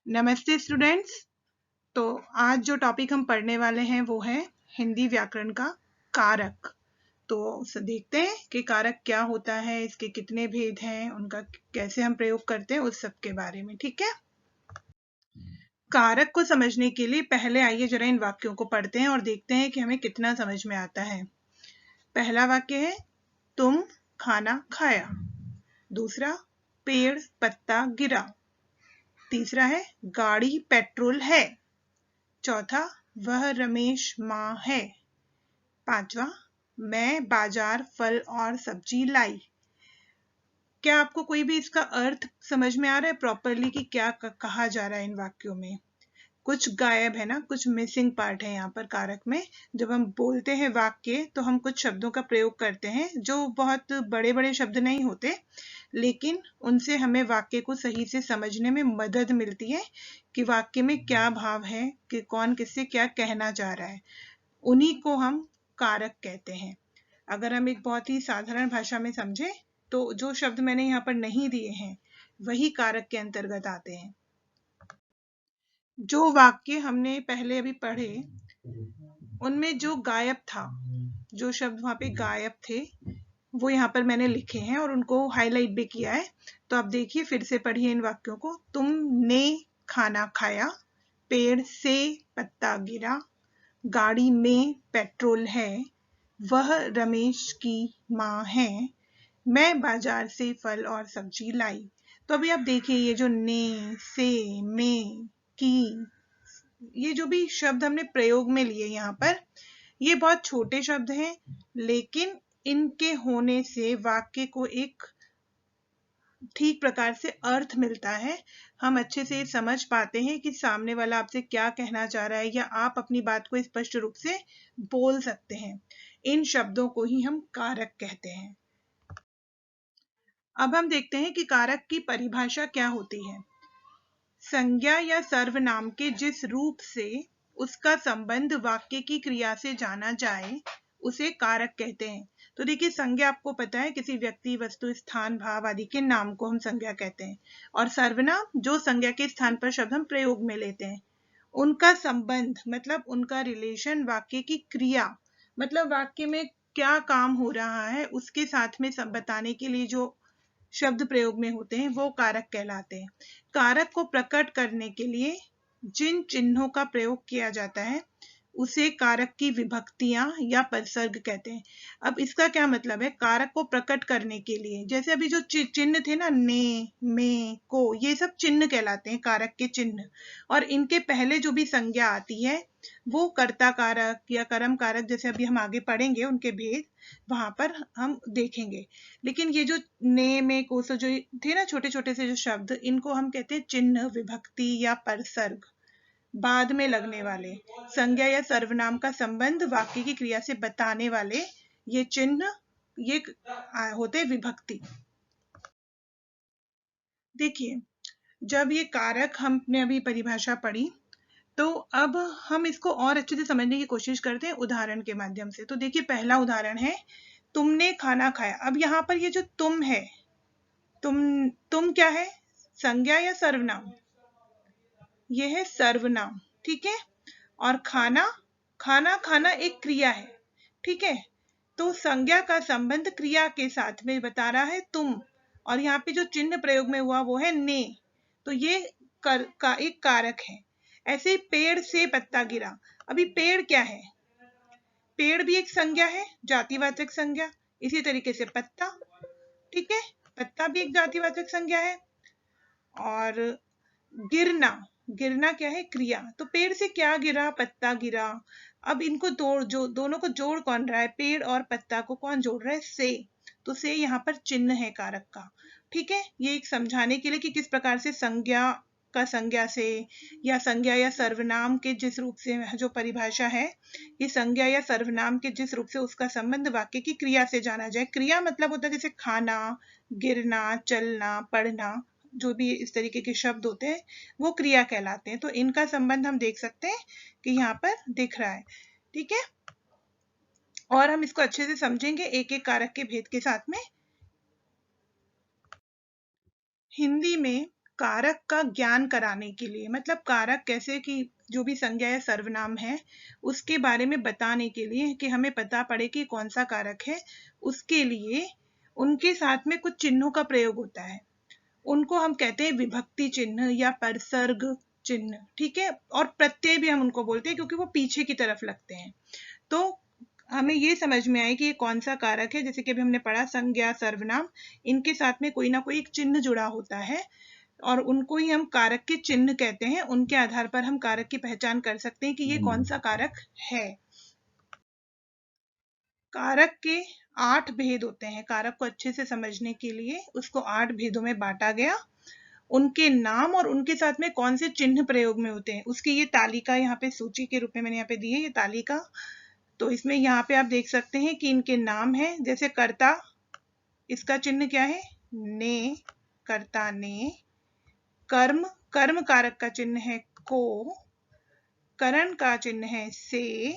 नमस्ते स्टूडेंट्स। तो आज जो टॉपिक हम पढ़ने वाले हैं वो है हिंदी व्याकरण का कारक। तो देखते हैं कि कारक क्या होता है, इसके कितने भेद हैं, उनका कैसे हम प्रयोग करते हैं, उस सब के बारे में। ठीक है, कारक को समझने के लिए पहले आइए जरा इन वाक्यों को पढ़ते हैं और देखते हैं कि हमें कितना समझ में आता है। पहला वाक्य है तुम खाना खाया। दूसरा, पेड़ पत्ता गिरा। तीसरा है गाड़ी पेट्रोल है। चौथा, वह रमेश माँ है। पांचवा, मैं बाजार फल और सब्जी लाई। क्या आपको कोई भी इसका अर्थ समझ में आ रहा है प्रॉपरली कि क्या कहा जा रहा है इन वाक्यों में? कुछ गायब है ना, कुछ मिसिंग पार्ट है यहाँ पर कारक में। जब हम बोलते हैं वाक्य तो हम कुछ शब्दों का प्रयोग करते हैं जो बहुत बड़े बड़े शब्द नहीं होते, लेकिन उनसे हमें वाक्य को सही से समझने में मदद मिलती है कि वाक्य में क्या भाव है, कि कौन किससे क्या कहना चाह रहा है। उन्हीं को हम कारक कहते हैं। अगर हम एक बहुत ही साधारण भाषा में समझें तो जो शब्द मैंने यहाँ पर नहीं दिए हैं वही कारक के अंतर्गत आते हैं। जो वाक्य हमने पहले अभी पढ़े उनमें जो गायब था, जो शब्द वहां पे गायब थे, वो यहाँ पर मैंने लिखे हैं और उनको हाईलाइट भी किया है। तो आप देखिए, फिर से पढ़िए इन वाक्यों को। तुमने खाना खाया, पेड़ से पत्ता गिरा, गाड़ी में पेट्रोल है, वह रमेश की माँ है, मैं बाजार से फल और सब्जी लाई। तो अभी आप देखिए, ये जो ने, से, में, की, ये जो भी शब्द हमने प्रयोग में लिए यहाँ पर, ये बहुत छोटे शब्द हैं, लेकिन इनके होने से वाक्य को एक ठीक प्रकार से अर्थ मिलता है। हम अच्छे से समझ पाते हैं कि सामने वाला आपसे क्या कहना चाह रहा है, या आप अपनी बात को स्पष्ट रूप से बोल सकते हैं। इन शब्दों को ही हम कारक कहते हैं। अब हम देखते हैं कि कारक की परिभाषा क्या होती है। संज्ञा या सर्वनाम के जिस रूप से उसका संबंध वाक्य की क्रिया से जाना जाए उसे कारक कहते हैं। तो देखिए, संज्ञा आपको पता है, किसी व्यक्ति, वस्तु, स्थान, भाव आदि के नाम को हम संज्ञा कहते हैं। और सर्वनाम, जो संज्ञा के स्थान पर शब्द हम प्रयोग में लेते हैं। उनका संबंध मतलब उनका रिलेशन वाक्य की क्रिया, मतलब वाक्य में क्या काम हो रहा है उसके साथ में सब बताने के लिए जो शब्द प्रयोग में होते हैं वो कारक कहलाते हैं। कारक को प्रकट करने के लिए जिन चिन्हों का प्रयोग किया जाता है उसे कारक की विभक्तियां या परिसर्ग कहते हैं। अब इसका क्या मतलब है? कारक को प्रकट करने के लिए, जैसे अभी जो चिन्ह थे ना, ने, में, को, ये सब चिन्ह कहलाते हैं, कारक के चिन्ह। और इनके पहले जो भी संज्ञा आती है वो कर्ता कारक या कर्म कारक, जैसे अभी हम आगे पढ़ेंगे उनके भेद वहां पर हम देखेंगे। लेकिन ये जो ने, में, को, जो थे ना छोटे छोटे से जो शब्द, इनको हम कहते हैं चिन्ह, विभक्ति या परिसर्ग। बाद में लगने वाले संज्ञा या सर्वनाम का संबंध वाक्य की क्रिया से बताने वाले ये चिन्ह, ये होते विभक्ति। देखिए, जब ये कारक हमने अभी परिभाषा पढ़ी तो अब हम इसको और अच्छे से समझने की कोशिश करते हैं उदाहरण के माध्यम से। तो देखिए, पहला उदाहरण है तुमने खाना खाया। अब यहाँ पर ये जो तुम है, तुम क्या है? संज्ञा या सर्वनाम? ये है सर्वनाम, ठीक है। और खाना, खाना खाना एक क्रिया है, ठीक है। तो संज्ञा का संबंध क्रिया के साथ में बता रहा है तुम, और यहाँ पे जो चिन्ह प्रयोग में हुआ वो है ने, तो ये एक कारक है। ऐसे ही पेड़ से पत्ता गिरा। अभी पेड़ क्या है? पेड़ भी एक संज्ञा है, जातिवाचक संज्ञा। इसी तरीके से पत्ता, ठीक है, पत्ता भी एक जातिवाचक संज्ञा है। और गिरना, गिरना क्या है? क्रिया। तो पेड़ से क्या गिरा? पत्ता गिरा। अब इनको दोनों को जोड़ कौन रहा है? पेड़ और पत्ता को कौन जोड़ रहा है? से। तो से यहाँ पर चिन्ह है कारक का, ठीक है। ये एक समझाने के लिए कि किस प्रकार से संज्ञा का संज्ञा से, या संज्ञा या सर्वनाम के जिस रूप से जो परिभाषा है, ये संज्ञा या सर्वनाम के जिस रूप से उसका संबंध वाक्य की क्रिया से जाना जाए। क्रिया मतलब होता है जैसे खाना, गिरना, चलना, पढ़ना, जो भी इस तरीके के शब्द होते हैं वो क्रिया कहलाते हैं। तो इनका संबंध हम देख सकते हैं कि यहाँ पर दिख रहा है, ठीक है। और हम इसको अच्छे से समझेंगे एक एक कारक के भेद के साथ में। हिंदी में कारक का ज्ञान कराने के लिए, मतलब कारक कैसे कि जो भी संज्ञा या सर्वनाम है उसके बारे में बताने के लिए कि हमें पता पड़े कि कौन सा कारक है, उसके लिए उनके साथ में कुछ चिन्हों का प्रयोग होता है। उनको हम कहते हैं विभक्ति चिन्ह या परसर्ग चिन्ह, ठीक है। और प्रत्यय भी हम उनको बोलते हैं क्योंकि वो पीछे की तरफ लगते हैं। तो हमें ये समझ में आए कि ये कौन सा कारक है। जैसे कि अभी हमने पढ़ा संज्ञा सर्वनाम, इनके साथ में कोई ना कोई एक चिन्ह जुड़ा होता है और उनको ही हम कारक के चिन्ह कहते हैं। उनके आधार पर हम कारक की पहचान कर सकते हैं कि ये कौन सा कारक है। कारक के 8 भेद होते हैं। कारक को अच्छे से समझने के लिए उसको 8 भेदों में बांटा गया। उनके नाम और उनके साथ में कौन से चिन्ह प्रयोग में होते हैं उसकी ये तालिका यहाँ पे सूची के रूप में मैंने यहाँ पे दी है, ये तालिका। तो इसमें यहाँ पे आप देख सकते हैं कि इनके नाम है। जैसे कर्ता, इसका चिन्ह क्या है? ने, कर्ता ने। कर्म, कर्म कारक का चिन्ह है को। करण का चिन्ह है से।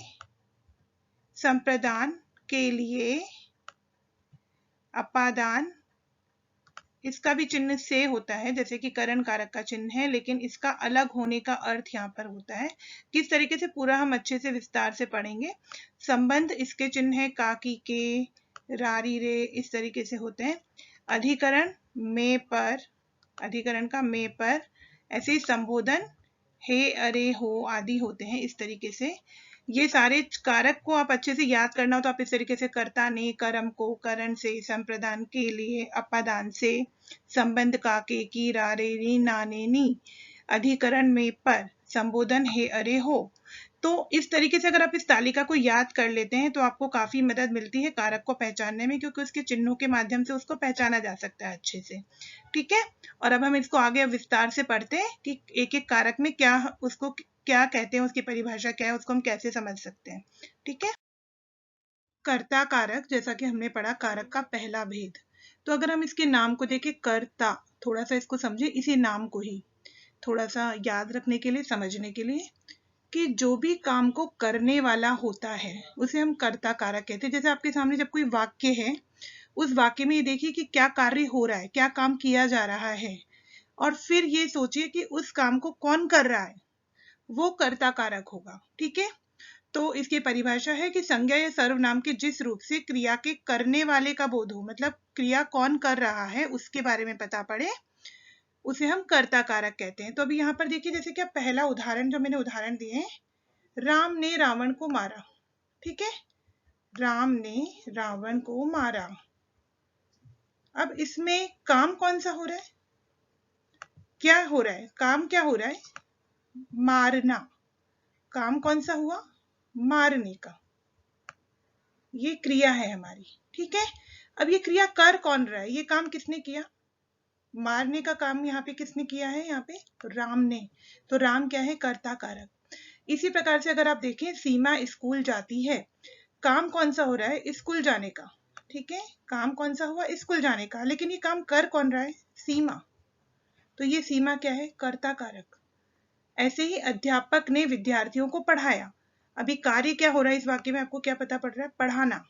संप्रदान के लिए। अपादान, इसका भी चिन्ह से होता है, जैसे कि करण कारक का चिन्ह है, लेकिन इसका अलग होने का अर्थ यहाँ पर होता है। किस तरीके से पूरा हम अच्छे से विस्तार से पढ़ेंगे। संबंध, इसके चिन्ह है काकी के, रारी रे, इस तरीके से होते हैं। अधिकरण में पर, अधिकरण का में पर। ऐसे ही संबोधन हे, अरे, हो आदि होते हैं इस तरीके से। ये सारे कारक को आप अच्छे से याद करना हो तो आप इस तरीके से कर्ता ने, कर्म को, करण से, संप्रदान के लिए, अपादान से, संबंध का के, की, रा, रे, री, ना, ने, नी, अधिकरण में पर, संबोधन हे, अरे, हो। तो इस तरीके से अगर आप इस तालिका को याद कर लेते हैं तो आपको काफी मदद मिलती है कारक को पहचानने में, क्योंकि उसके चिन्हों के माध्यम से उसको पहचाना जा सकता है अच्छे से। ठीक है। और अब हम इसको आगे विस्तार से पढ़ते हैं कि एक एक कारक में क्या, उसको क्या कहते हैं, उसकी परिभाषा क्या है, उसको हम कैसे समझ सकते हैं। ठीक है। कर्ता कारक, जैसा कि हमने पढ़ा कारक का पहला भेद। तो अगर हम इसके नाम को देखें, कर्ता, थोड़ा सा इसको समझे, इसी नाम को ही थोड़ा सा याद रखने के लिए, समझने के लिए, कि जो भी काम को करने वाला होता है उसे हम कर्ता कारक कहते हैं। जैसे आपके सामने जब कोई वाक्य है, उस वाक्य में ये देखिए कि क्या कार्य हो रहा है, क्या काम किया जा रहा है, और फिर ये सोचिए कि उस काम को कौन कर रहा है, वो कर्ता कारक होगा। ठीक है। तो इसकी परिभाषा है कि संज्ञा या सर्वनाम के जिस रूप से क्रिया के करने वाले का बोध हो, मतलब क्रिया कौन कर रहा है उसके बारे में पता पड़े, उसे हम कर्ता कारक कहते हैं। तो अभी यहाँ पर देखिए, जैसे कि पहला उदाहरण जो मैंने उदाहरण दिए हैं, राम ने रावण को मारा। ठीक है। राम ने रावण को मारा। अब इसमें काम कौन सा हो रहा है, क्या हो रहा है, काम क्या हो रहा है? मारना। काम कौन सा हुआ? मारने का। ये क्रिया है हमारी। ठीक है। अब ये क्रिया कर कौन रहा है, ये काम किसने किया? मारने का काम यहाँ पे किसने किया है? यहाँ पे राम ने। तो राम क्या है? कर्ता कारक। इसी प्रकार से अगर आप देखें, सीमा स्कूल जाती है। काम कौन सा हो रहा है? स्कूल जाने का। ठीक है। काम कौन सा हुआ? स्कूल जाने का। लेकिन ये काम कर कौन रहा है? सीमा। तो ये सीमा क्या है? कर्ता कारक। ऐसे ही अध्यापक ने विद्यार्थियों को पढ़ाया। अभी कार्य क्या हो रहा है इस वाक्य में, आपको क्या पता पड़ रहा है? पढ़ाना।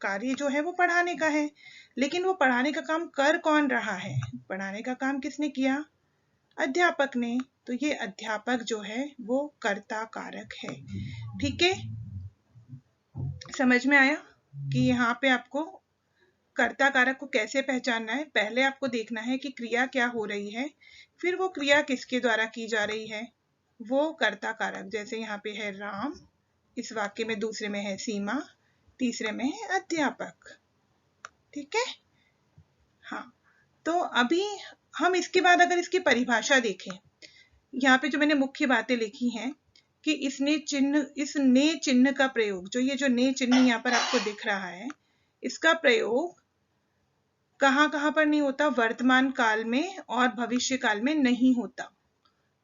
कार्य जो है वो पढ़ाने का है, लेकिन वो पढ़ाने का काम कर कौन रहा है? पढ़ाने का काम किसने किया? अध्यापक ने। तो ये अध्यापक जो है वो कर्ता कारक है। ठीक है। समझ में आया कि यहाँ पे आपको कर्ता कारक को कैसे पहचानना है। पहले आपको देखना है कि क्रिया क्या हो रही है, फिर वो क्रिया किसके द्वारा की जा रही है, वो कर्ता कारक। जैसे यहाँ पे है राम, इस वाक्य में दूसरे में है सीमा, तीसरे में है अध्यापक। ठीक है। हाँ। तो अभी हम इसके बाद अगर इसकी परिभाषा देखें, यहाँ पे जो मैंने मुख्य बातें लिखी हैं कि इसने चिन्ह, इस ने चिन्ह का प्रयोग, जो ये जो ने चिन्ह यहाँ पर आपको दिख रहा है, इसका प्रयोग कहाँ कहाँ पर नहीं होता? वर्तमान काल में और भविष्य काल में नहीं होता।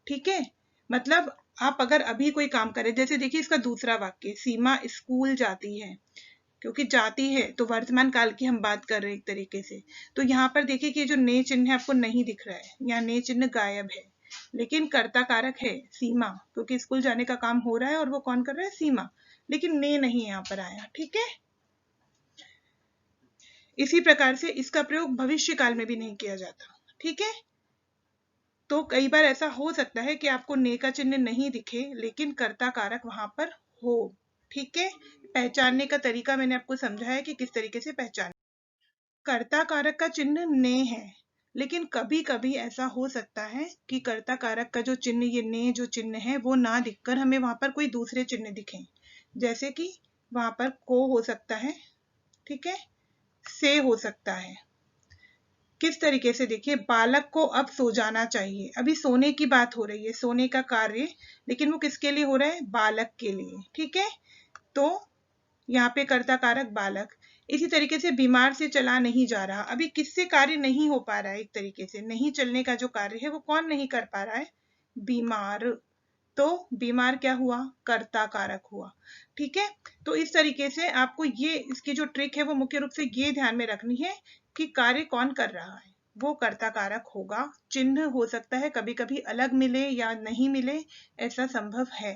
ठीक है। मतलब आप अगर अभी कोई काम करें, जैसे देखिए इसका दूसरा वाक्य, सीमा स्कूल जाती है, क्योंकि जाती है तो वर्तमान काल की हम बात कर रहे हैं एक तरीके से। तो यहाँ पर देखिए कि जो ने चिन्ह है आपको नहीं दिख रहा है, यहाँ ने चिन्ह गायब है, लेकिन कर्ता कारक है सीमा, क्योंकि स्कूल जाने का काम हो रहा है और वो कौन कर रहा है? सीमा। लेकिन ने नहीं यहाँ पर आया। ठीक है। इसी प्रकार से इसका प्रयोग भविष्य काल में भी नहीं किया जाता। ठीक है। तो कई बार ऐसा हो सकता है कि आपको ने का चिन्ह नहीं दिखे लेकिन कर्ता कारक वहां पर हो। ठीक है, पहचानने का तरीका मैंने आपको समझाया कि किस तरीके से पहचान। कर्ता कारक का चिन्ह ने है, लेकिन कभी कभी ऐसा हो सकता है कि कर्ता कारक का जो चिन्ह, ये ने जो चिन्ह है वो ना दिखकर हमें वहां पर कोई दूसरे चिन्ह दिखे। जैसे कि वहां पर को हो सकता है, ठीक है, से हो सकता है। किस तरीके से, देखिए, बालक को अब सो जाना चाहिए। अभी सोने की बात हो रही है, सोने का कार्य, लेकिन वो किसके लिए हो रहा है? बालक के लिए। ठीक है, तो यहाँ पे कर्ता कारक बालक। इसी तरीके से बीमार से चला नहीं जा रहा, अभी किससे कार्य नहीं हो पा रहा है? एक तरीके से नहीं चलने का जो कार्य है वो कौन नहीं कर पा रहा है? बीमार। तो बीमार क्या हुआ? कर्ता कारक हुआ। ठीक है, तो इस तरीके से आपको ये, इसकी जो ट्रिक है वो मुख्य रूप से ये ध्यान में रखनी है कि कार्य कौन कर रहा है, वो कर्ता कारक होगा। चिन्ह हो सकता है कभी कभी अलग मिले या नहीं मिले, ऐसा संभव है।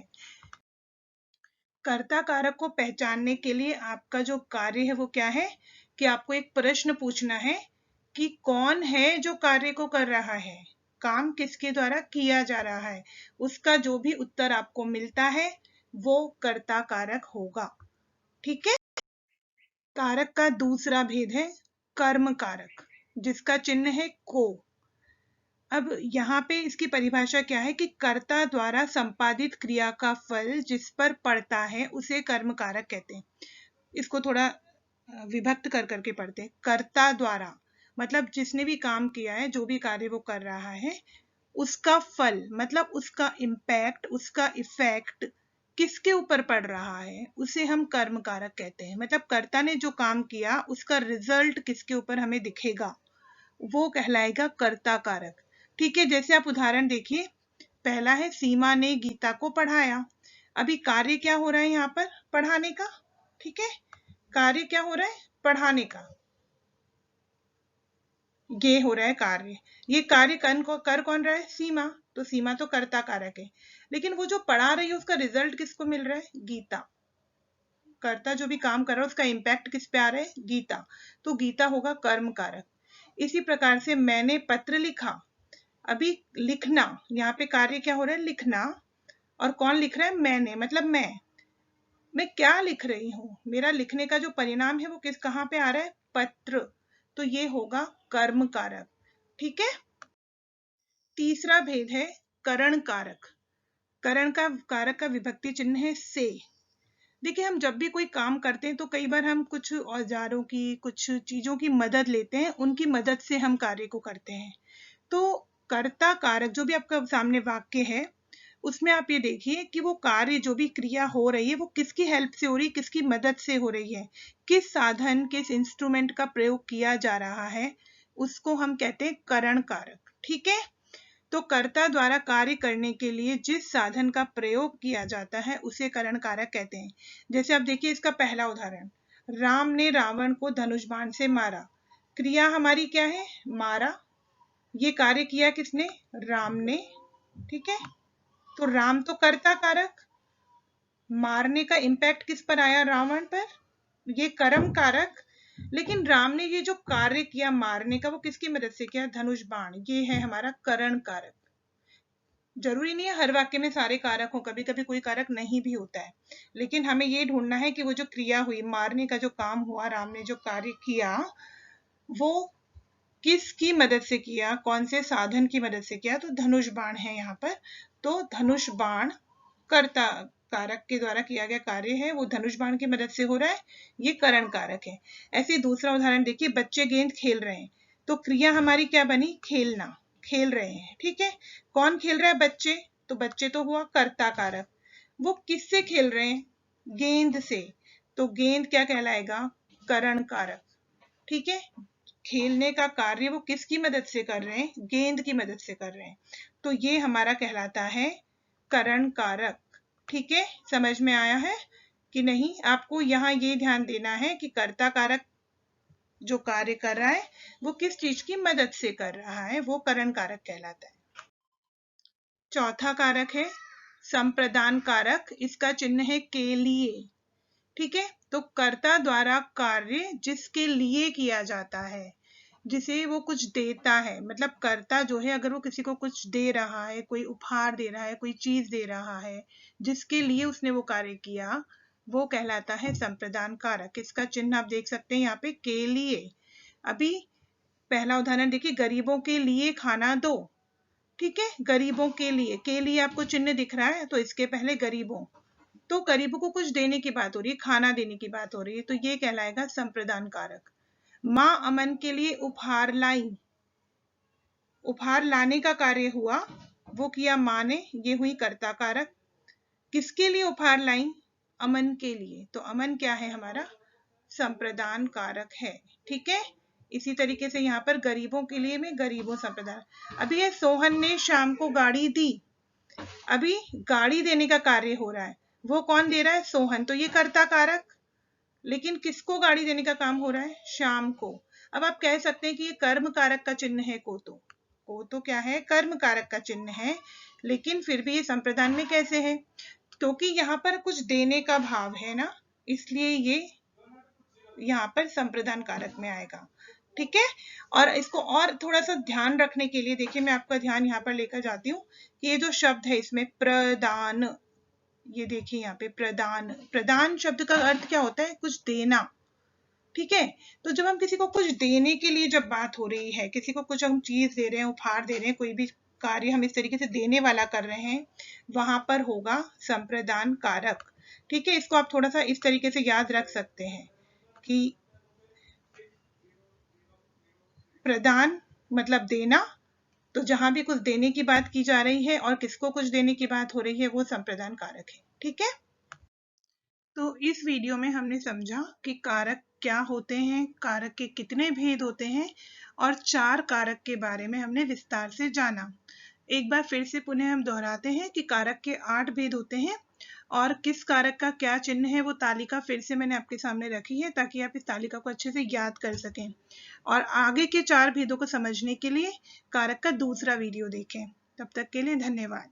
कर्ता कारक को पहचानने के लिए आपका जो कार्य है वो क्या है कि आपको एक प्रश्न पूछना है कि कौन है जो कार्य को कर रहा है, काम किसके द्वारा किया जा रहा है। उसका जो भी उत्तर आपको मिलता है वो कर्ता कारक होगा। ठीक है, कारक का दूसरा भेद है कर्म कारक, जिसका चिन्ह है को। अब यहाँ पे इसकी परिभाषा क्या है कि कर्ता द्वारा संपादित क्रिया का फल जिस पर पड़ता है उसे कर्म कारक कहते हैं। इसको थोड़ा विभक्त कर करके पढ़ते हैं। कर्ता द्वारा मतलब जिसने भी काम किया है, जो भी कार्य वो कर रहा है, उसका फल मतलब उसका इम्पैक्ट, उसका इफेक्ट किसके ऊपर पड़ रहा है, उसे हम कर्म कारक कहते हैं। मतलब कर्ता ने जो काम किया उसका रिजल्ट किसके ऊपर हमें दिखेगा, वो कहलाएगा कर्ता कारक। ठीक है, जैसे आप उदाहरण देखिए, पहला है सीमा ने गीता को पढ़ाया। अभी कार्य क्या हो रहा है यहाँ पर? पढ़ाने का। ठीक है, कार्य क्या हो रहा है? पढ़ाने का, ये हो रहा है कार्य। ये कार्य कर कौन रहा है? सीमा। तो सीमा तो कर्ता कारक है, लेकिन वो जो पढ़ा रही है उसका रिजल्ट किसको मिल रहा है? गीता। कर्ता जो भी काम कर रहा है उसका इम्पैक्ट किस पे आ रहा है? गीता। तो गीता होगा कर्म कारक। इसी प्रकार से मैंने पत्र लिखा। अभी लिखना, यहाँ पे कार्य क्या हो रहा है? लिखना। और कौन लिख रहा है? मैंने, मतलब मैं क्या लिख रही हूँ, मेरा लिखने का जो परिणाम है वो किस कहाँ पे आ रहा है? पत्र। तो ये होगा कर्म कारक। ठीक है, तीसरा भेद है करण कारक। करण का कारक का विभक्ति चिन्ह है से। देखिए, हम जब भी कोई काम करते हैं तो कई बार हम कुछ औजारों की, कुछ चीजों की मदद लेते हैं, उनकी मदद से हम कार्य को करते हैं। तो कर्ता कारक जो भी आपका सामने वाक्य है उसमें आप ये देखिए कि वो कार्य, जो भी क्रिया हो रही है, वो किसकी हेल्प से हो रही है, किसकी मदद से हो रही है, किस साधन, किस इंस्ट्रूमेंट का प्रयोग किया जा रहा है, उसको हम कहते हैं करण कारक। ठीक है, तो कर्ता द्वारा कार्य करने के लिए जिस साधन का प्रयोग किया जाता है उसे करण कारक कहते हैं। जैसे आप देखिए इसका पहला उदाहरण, राम ने रावण को धनुष बाण से मारा। क्रिया हमारी क्या है? मारा। ये कार्य किया किसने? राम ने। ठीक है, तो राम तो कर्ता कारक, मारने का इम्पैक्ट किस पर आया? रावण पर, ये कर्म कारक। लेकिन राम ने ये जो कार्य किया मारने का, वो किसकी मदद से किया? धनुष बाण। ये है हमारा करण कारक। जरूरी नहीं है हर वाक्य में सारे कारक हो, कभी कभी कोई कारक नहीं भी होता है, लेकिन हमें ये ढूंढना है कि वो जो क्रिया हुई, मारने का जो काम हुआ, राम ने जो कार्य किया, वो किसकी मदद से किया, कौन से साधन की मदद से किया? तो धनुष बाण है यहाँ पर। तो धनुष बाण कर्ता कारक के द्वारा किया गया कार्य है, वो धनुष बाण की मदद से हो रहा है, ये करण कारक है। ऐसे दूसरा उदाहरण देखिए, बच्चे गेंद खेल रहे हैं। तो क्रिया हमारी क्या बनी? खेलना, खेल रहे हैं। ठीक है, कौन खेल रहा है? बच्चे। तो बच्चे तो हुआ कर्ता कारक। वो किससे खेल रहे हैं? गेंद से। तो गेंद क्या कहलाएगा? करण कारक। ठीक है, खेलने का कार्य वो किसकी मदद से कर रहे हैं? गेंद की मदद से कर रहे हैं। तो ये हमारा कहलाता है करण कारक। ठीक है, समझ में आया है कि नहीं? आपको यहाँ ये ध्यान देना है कि कर्ता कारक जो कार्य कर रहा है वो किस चीज की मदद से कर रहा है, वो करण कारक कहलाता है। चौथा कारक है संप्रदान कारक, इसका चिन्ह है के लिए। ठीक है, तो कर्ता द्वारा कार्य जिसके लिए किया जाता है, जिसे वो कुछ देता है, मतलब कर्ता जो है अगर वो किसी को कुछ दे रहा है, कोई उपहार दे रहा है, कोई चीज दे रहा है जिसके लिए उसने वो कार्य किया, वो कहलाता है संप्रदान कारक। इसका चिन्ह आप देख सकते हैं यहाँ पे, के लिए। अभी पहला उदाहरण देखिए, गरीबों के लिए खाना दो, ठीक है, गरीबों के लिए आपको चिन्ह दिख रहा है, तो इसके पहले गरीबों, तो गरीबों को कुछ देने की बात हो रही है, खाना देने की बात हो रही है, तो ये कहलाएगा संप्रदान कारक। माँ अमन के लिए उपहार लाई, उपहार लाने का कार्य हुआ, वो किया माँ ने, ये हुई कर्ता कारक। किसके लिए उपहार लाई? अमन के लिए, तो अमन क्या है हमारा? संप्रदान कारक है, ठीक है। इसी तरीके से यहाँ पर गरीबों के लिए में गरीबों संप्रदान। अभी ये सोहन ने शाम को गाड़ी दी, अभी गाड़ी देने का कार्य हो रहा है, वो कौन दे रहा है? सोहन, तो ये कर्ता कारक। लेकिन किसको गाड़ी देने का काम हो रहा है? शाम को। अब आप कह सकते हैं कि ये कर्म कारक का चिन्ह है, को तो क्या है? कर्म कारक का चिन्ह है, लेकिन फिर भी ये संप्रदान में कैसे है? क्योंकि यहाँ पर कुछ देने का भाव है ना, इसलिए ये यहाँ पर संप्रदान कारक में आएगा, ठीक है। और इसको और थोड़ा सा ध्यान रखने के लिए देखिए, मैं आपका ध्यान यहाँ पर लेकर जाती हूँ कि ये जो शब्द है इसमें प्रदान, ये देखिए यहाँ पे प्रदान, प्रदान शब्द का अर्थ क्या होता है? कुछ देना, ठीक है। तो जब हम किसी को कुछ देने के लिए जब बात हो रही है, किसी को कुछ हम चीज दे रहे हैं, उपहार दे रहे हैं, कोई भी कार्य हम इस तरीके से देने वाला कर रहे हैं, वहां पर होगा संप्रदान कारक, ठीक है। इसको आप थोड़ा सा इस तरीके से याद रख सकते हैं कि प्रदान मतलब देना, तो जहां भी कुछ देने की बात की जा रही है और किसको कुछ देने की बात हो रही है, वो संप्रदान कारक है, ठीक है। तो इस वीडियो में हमने समझा कि कारक क्या होते हैं, कारक के कितने भेद होते हैं, और 4 कारक के बारे में हमने विस्तार से जाना। एक बार फिर से पुनः हम दोहराते हैं कि कारक के 8 भेद होते हैं, और किस कारक का क्या चिन्ह है वो तालिका फिर से मैंने आपके सामने रखी है, ताकि आप इस तालिका को अच्छे से याद कर सकें। और आगे के 4 भेदों को समझने के लिए कारक का दूसरा वीडियो देखें। तब तक के लिए धन्यवाद।